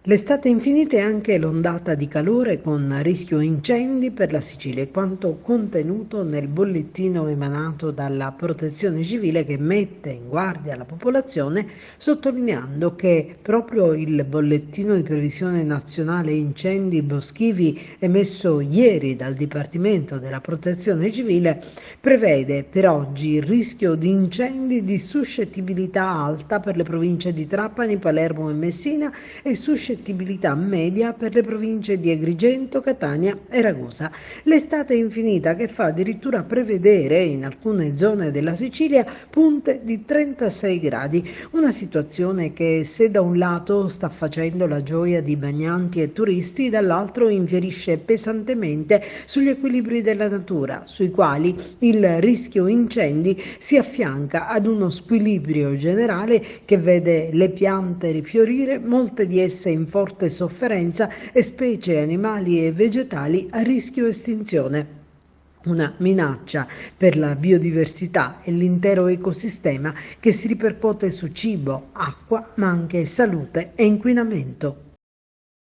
L'estate infinita è anche l'ondata di calore con rischio incendi per la Sicilia, è quanto contenuto nel bollettino emanato dalla Protezione Civile che mette in guardia la popolazione, sottolineando che proprio il bollettino di previsione nazionale incendi boschivi emesso ieri dal Dipartimento della Protezione Civile prevede per oggi il rischio di incendi di suscettibilità alta per le province di Trapani, Palermo e Messina e suscettibilità media per le province di Agrigento, Catania e Ragusa. L'estate infinita che fa addirittura prevedere in alcune zone della Sicilia punte di 36 gradi, una situazione che se da un lato sta facendo la gioia di bagnanti e turisti, dall'altro infierisce pesantemente sugli equilibri della natura, sui quali il rischio incendi si affianca ad uno squilibrio generale che vede le piante rifiorire, molte di esse in forte sofferenza e specie animali e vegetali a rischio estinzione. Una minaccia per la biodiversità e l'intero ecosistema che si ripercuote su cibo, acqua, ma anche salute e inquinamento.